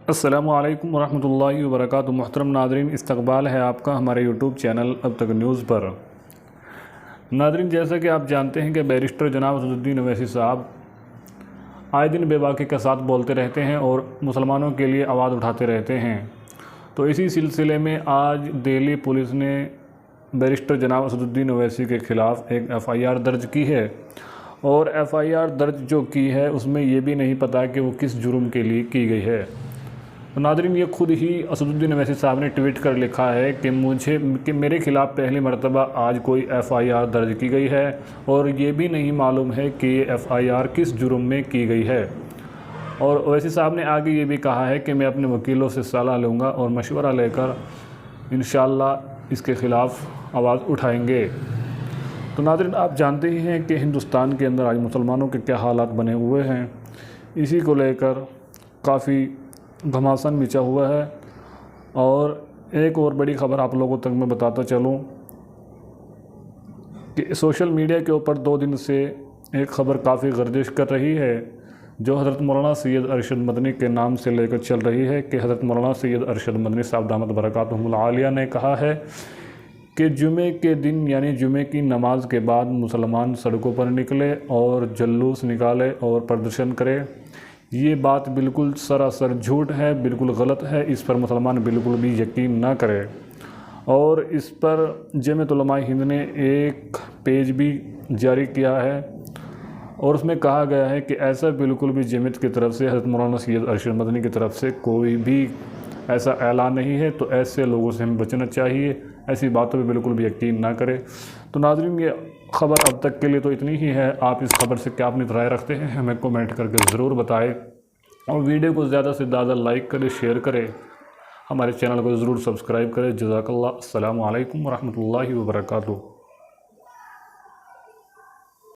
अस्सलामुअलैकुम वरहमतुल्लाहि वबरकातुहू। मुहतरम नादरीन, इस्तकबाल है आपका हमारे यूट्यूब चैनल अब तक न्यूज़ पर। नादरीन, जैसा कि आप जानते हैं कि बैरिस्टर जनाब असदुद्दीन ओवैसी साहब आए दिन बेबाकी के साथ बोलते रहते हैं और मुसलमानों के लिए आवाज़ उठाते रहते हैं। तो इसी सिलसिले में आज दिल्ली पुलिस ने बैरिस्टर जनाब असदुद्दीन ओवैसी के ख़िलाफ़ एक FIR दर्ज की है और FIR दर्ज जो की है उसमें ये भी नहीं पता कि वो किस जुर्म के लिए की गई है। तो नादरीन, ये खुद ही असदुद्दीन ओवैसी साहब ने ट्वीट कर लिखा है कि मेरे ख़िलाफ़ पहली मरतबा आज कोई FIR दर्ज की गई है और ये भी नहीं मालूम है कि ये FIR किस जुर्म में की गई है। और ओवैसी साहब ने आगे ये भी कहा है कि मैं अपने वकीलों से सलाह लूँगा और मशवरा लेकर इंशाअल्लाह इसके ख़िलाफ़ आवाज़ उठाएंगे। तो नादरीन, आप जानते ही हैं कि हिंदुस्तान के अंदर आज मुसलमानों के क्या हालात बने हुए हैं। इसी को लेकर काफ़ी घमासान बिछा हुआ है। और एक और बड़ी ख़बर आप लोगों तक मैं बताता चलूँ कि सोशल मीडिया के ऊपर 2 दिन से एक ख़बर काफ़ी गर्दिश कर रही है, जो हज़रत मौलाना सैयद अरशद मदनी के नाम से लेकर चल रही है कि हज़रत मौलाना सैयद अरशद मदनी साहब दामत बरकातुहुल आलिया ने कहा है कि जुमे के दिन यानी जुमे की नमाज के बाद मुसलमान सड़कों पर निकले और जुलूस निकाले और प्रदर्शन करे। ये बात बिल्कुल सरासर झूठ है, बिल्कुल गलत है। इस पर मुसलमान बिल्कुल भी यकीन ना करें। और इस पर जमीयत उलमा हिंद ने एक पेज भी जारी किया है और उसमें कहा गया है कि ऐसा बिल्कुल भी जमीयत की तरफ से, हज़रत मौलाना सैयद अरशद मदनी की तरफ से कोई भी ऐसा ऐलान नहीं है। तो ऐसे लोगों से हमें बचना चाहिए, ऐसी बातों पे बिल्कुल भी यकीन ना करें। तो नाज़रीन, ये ख़बर अब तक के लिए तो इतनी ही है। आप इस खबर से क्या अपनी राय रखते हैं हमें कमेंट करके ज़रूर बताएं और वीडियो को ज़्यादा से ज़्यादा लाइक करें, शेयर करें, हमारे चैनल को ज़रूर सब्सक्राइब करें। जज़ाकल्लाह। अस्सलामु अलैकुम वरहमतुल्लाहि वबरकातुहू।